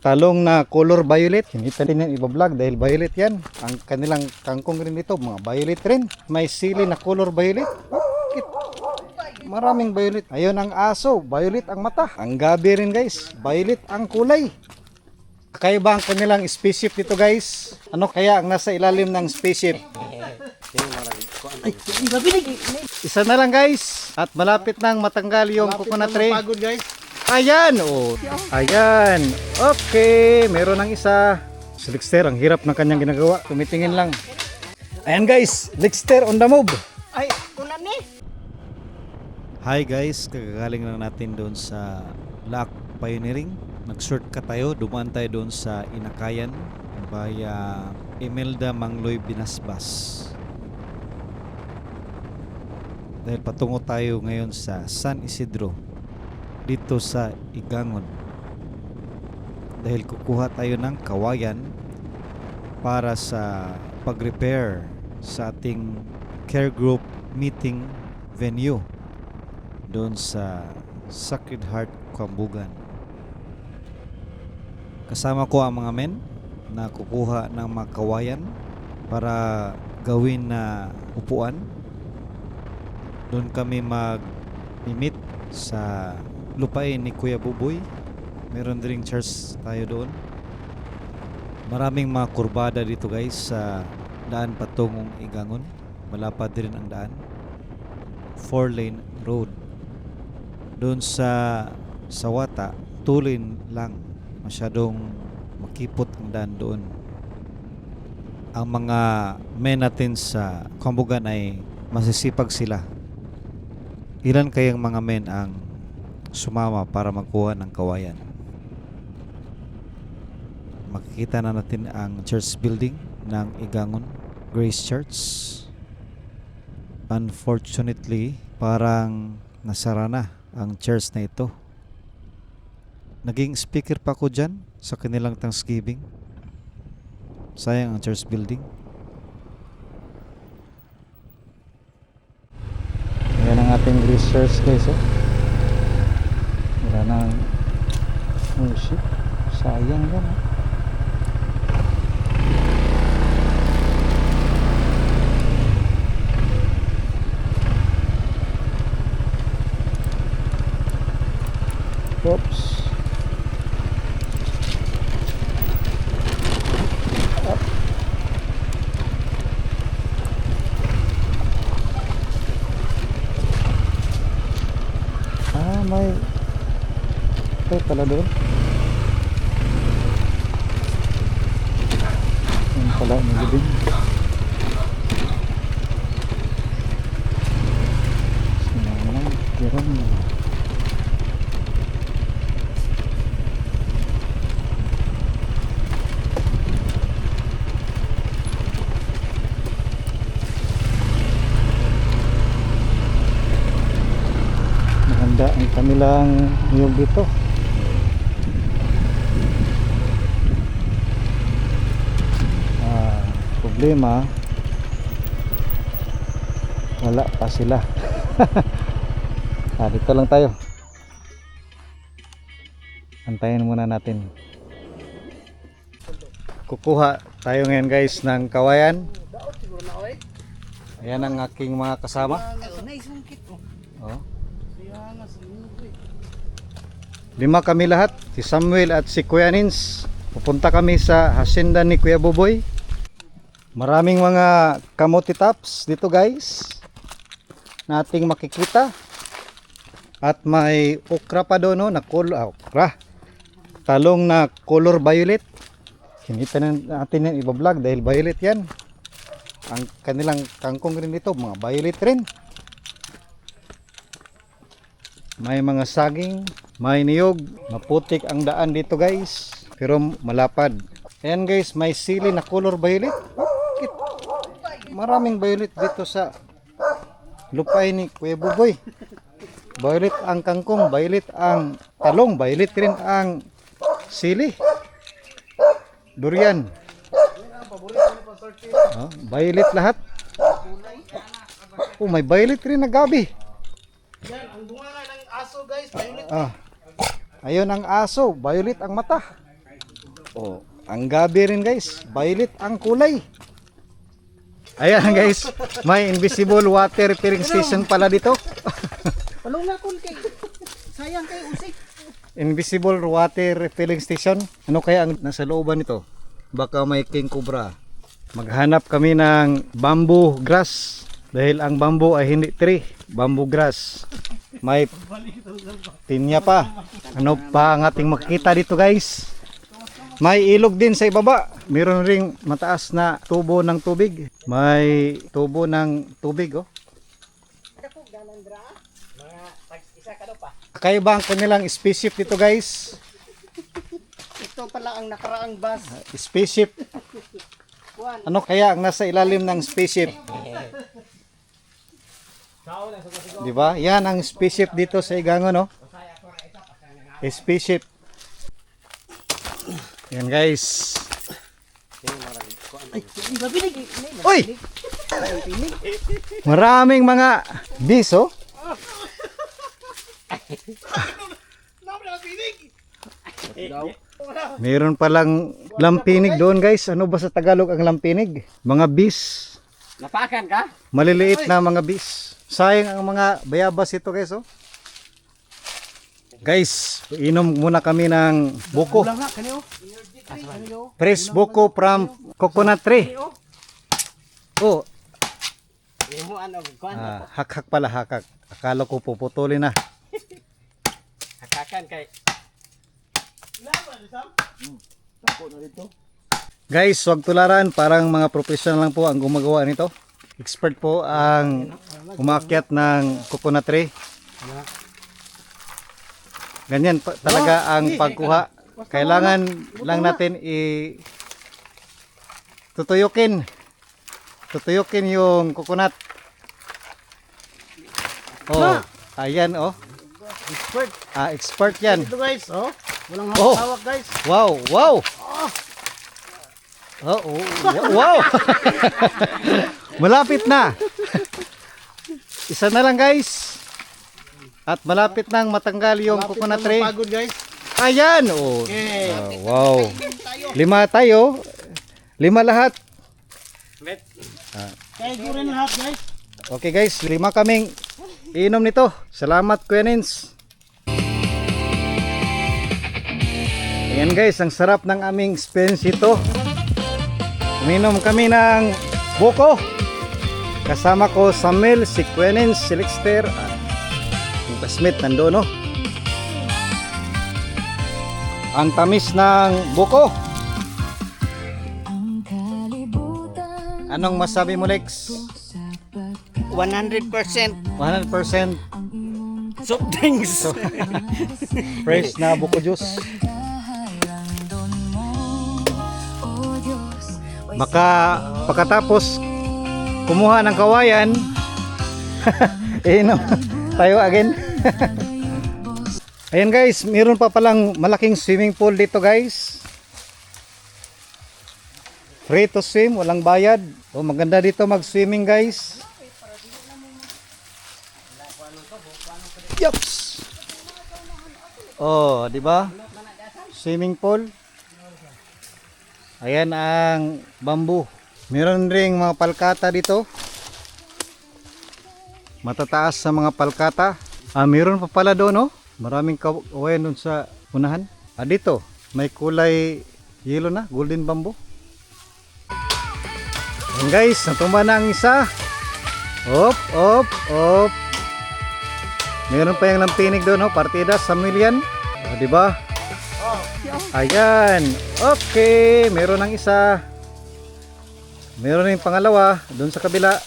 Talong na color violet. Hindi natin yan ibablog dahil violet yan. Ang kanilang kangkong rin dito, mga violet rin. May sili na color violet. Bakit? Maraming violet. Ayun ang aso, violet ang mata. Ang gabi rin guys, violet ang kulay. Kakaiba ang kanilang spaceship dito guys. Ano kaya ang nasa ilalim ng spaceship? Ay, isa na lang guys. At malapit nang matanggal yung coconut tree. Pagod guys. Ayan, oh. Ayan. Okay, meron ng isa. Si Lixter, ang hirap ng kanyang ginagawa. Tumitingin lang. Ayan guys, Lixter on the move. Ay, ulan ni. Hi guys, kagagaling lang natin doon sa Black Pioneering. Nag-shortcut tayo, dumaan tayo doon sa Inakayan via Imelda Mangloy Binasbas. Dahil patungo tayo ngayon sa San Isidro dito sa Igangon, dahil kukuha tayo ng kawayan para sa pag-repair sa ating care group meeting venue doon sa Sacred Heart, Kambugan. Kasama ko ang mga men na kukuha ng mga kawayan para gawin na upuan. Doon kami mag-meet sa lupain ni Kuya Buboy. Meron ding church tayo doon. Maraming mga kurbada dito guys sa daan patungong Igangon. Malapad din ang daan. 4-lane road. Doon sa Sawata, 2-lane lang. Masyadong makipot ang daan doon. Ang mga men natin sa Kambugan ay masisipag sila. Ilan kayang mga men ang sumama para magkuha ng kawayan? Makikita na natin ang church building ng Igangon Grace Church. Unfortunately, parang nasara na ang church na ito. Naging speaker pa ko dyan sa kanilang Thanksgiving. Sayang ang church building. Yan ang ating Grace Church guys, oh. Wala nang shit. Sayang yan, oh. Oops. May ito pala doon. Yan pala, nagibig. Sinalang, kiram na. Ang kanilang niyog dito. Problema, wala pa sila. Dito lang tayo. Antayin muna natin. Kukuha tayo ngayon guys ng kawayan. Ayan ang aking mga kasama. Oh. 5 kami lahat, si Samuel at si Kuya Nins. Pupunta kami sa hacienda ni Kuya Buboy. Maraming mga kamote tops dito guys na ating makikita. At may okra pa doon, no, na okra. Talong na color violet. Hindi natin yan ibablog dahil violet yan. Ang kanilang kangkong rin dito, mga violet rin. May mga saging, may niyog, maputik ang daan dito guys, pero malapad. Ayan guys, may sili na color violet. Bakit? Maraming violet dito sa lupain ni Kuya Buboy. Violet ang kangkong, violet ang talong, violet rin ang sili. Durian. Oh, violet lahat. Oh, may violet rin na gabi. Yan, ang bunga nga ng aso guys, violet. Ayun ang aso, violet ang mata. Oh, ang gabi rin guys. Violet ang kulay. Ayan guys, may invisible water filling station pala dito. Palunga kun kay. Sayang kay usik. Invisible water filling station. Ano kaya ang nasa looban nito? Baka may king cobra. Maghanap kami ng bamboo grass. Dahil ang bamboo ay hindi tree, bamboo grass. May tinya pa. Ano pa ang ating makikita dito guys? May ilog din sa ibaba. Meron ring mataas na tubo ng tubig. May tubo ng tubig oh. Kakaiba ang kanilang spaceship dito guys. Ito pala ang nakaraang bus. Spaceship. Kuan. Ano kaya ang nasa ilalim ng spaceship? Di ba? Yan ang spaceship dito sa Igango, no? Spaceship. Yan guys. Ay, mabinig. Uy! Maraming mga bees, oh. Meron palang lampinig doon guys. Ano ba sa Tagalog ang lampinig? Mga bees. Napakan ka? Maliliit na mga bees. Sayang ang mga bayabas ito guys oh. Guys, inom muna kami ng buko. Wala nga kaniyo. Kaniyo. Fresh buko from coconut tree. Oh, Imo ano kuan. hak-hak pala hakak. Akala ko puputulin na. Hakakan kay. Guys, wag tularan, parang mga professional lang po ang gumagawa nito. Expert po ang umakyat ng coconut tree. Ganyan talaga ang pagkuha. Kailangan lang natin tutuyukin. Tutuyukin yung coconut. Oh, ayan oh. Expert. Expert yan. Ito guys, oh. Walang Oh. hawak guys. Wow, wow. Wow. Malapit na. Isa na lang guys. At malapit nang matanggal yung coconut tree. Pagod guys. Ayan. Oh. Okay. Wow. 5 tayo. 5 lahat. Kaya rin lahat guys. Okay guys, 5 kaming inom nito. Salamat Kuya Nins. Ayan guys, ang sarap ng aming experience ito. Uminom kami ng buko. Kasama ko Samuel, si Kuya Nins, si Lexter, at yung classmate nandoon no. Ang tamis ng buko. Anong masabi mo Lex? 100% 100% soft drinks. fresh na buko juice. Baka pagkatapos kumuha ng kawayan, inom tayo again. Ayan guys, meron pa palang malaking swimming pool dito guys. Free to swim, walang bayad. Oh, maganda dito mag-swimming guys. Yups. Oh, di ba? Swimming pool. Ayan ang bamboo. Meron ring mga palkata dito. Matataas sa mga palkata. Meron pa pala doon, oh. Maraming kawayan doon sa unahan. Dito, may kulay yellow na, golden bamboo. Ayan guys, natumba na ang isa. Op, op, op. Meron pa yung lampinig doon, oh. Partida sa million. Di ba? Ayan. Okay, meron ng isa. Meron ng pangalawa doon sa kabila.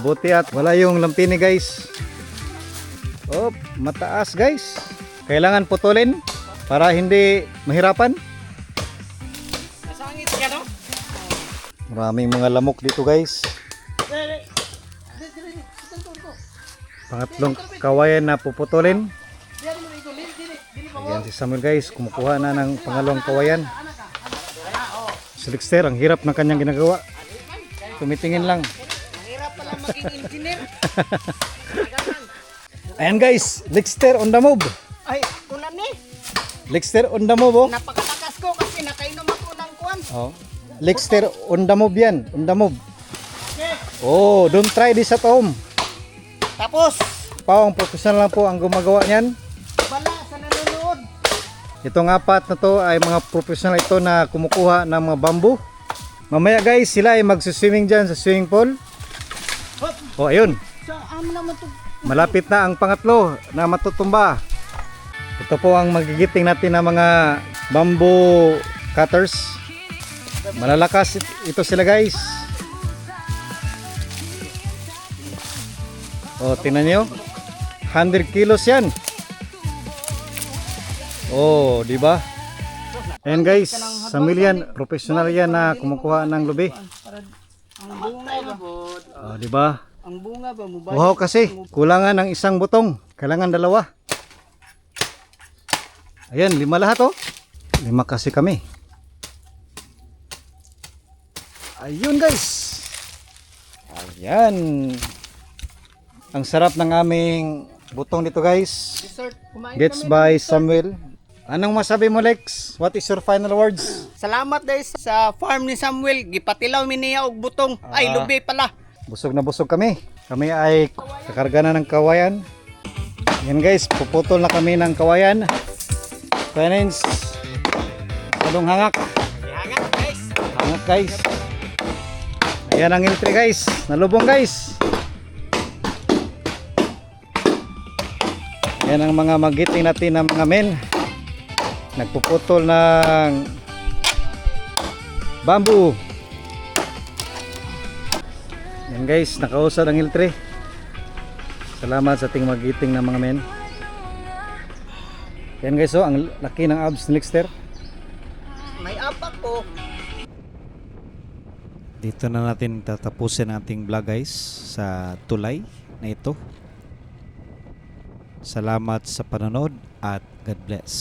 Buti at wala yung lampinig guys. Oh, mataas guys. Kailangan putulin para hindi mahirapan. Nasangit ka no? Maraming mga lamok dito guys. Pangatlong kawayan na puputulin. Ayan si Samuel guys, kumukuha na ng pangalawang kawayan. Si Lexter, ang hirap ng kanyang ginagawa. Tumitingin lang. Mahirap pala maging engineer. Ayan guys, Lexter on the move. Ay, ulan ni. Lexter on the move, oh. Napakalakas ko kasi nakainom ako ng kuwan. Oh. Lexter on the move yan. On the move. Okay. Oh, don't try this at home. Tapos, Pao, ang professional lang po ang gumagawa niyan. bala sa nanonood. Itong apat na to ay mga professional ito na kumukuha ng mga bamboo. Mamaya guys, sila ay magsiswimming dyan sa swimming pool. Hop, Oh, ayun. sa naman to. Malapit na ang pangatlo na matutumba. Ito po ang magigiting natin ng mga bamboo cutters. Malalakas ito sila guys. Oh, tingnan nyo. 100 kilos yan. Oh, di ba? Ayan guys, sa milyan, professional yan na kumukuha ng lubi. Ang bunga ba? Oh, di ba? Ang bunga ba mo ba? Wow kasi, kulangan ng isang butong. Kailangan dalawa. Ayan, 5 lahat oh. 5 kasi kami. Ayun guys. Ayan. Ang sarap ng aming butong dito guys. Dessert. Kumain Gets kami by ng dessert. Samuel. Anong masabi mo Lex? What is your final words? Salamat dahil sa farm ni Samuel. Gipatilaw mi niya og butong. Ay, lubi pala. Busog na busog kami. Kami ay kakarga na ng kawayan. Yan guys, puputol na kami ng kawayan. Finance. Salong hangak. Hangak guys. Hangak guys. Ayan ang iltre guys. Nalubong guys. Yan ang mga magiting natin ng mga men. Nagpuputol ng bamboo. Yan guys, nakausad ang iltre. Salamat sa ating magiting ng mga men. Yan guys, oh, ang laki ng abs ni Lexter. May apak po. Dito na natin tatapusin ang ating vlog guys sa tulay na ito. Salamat sa panonood at God bless.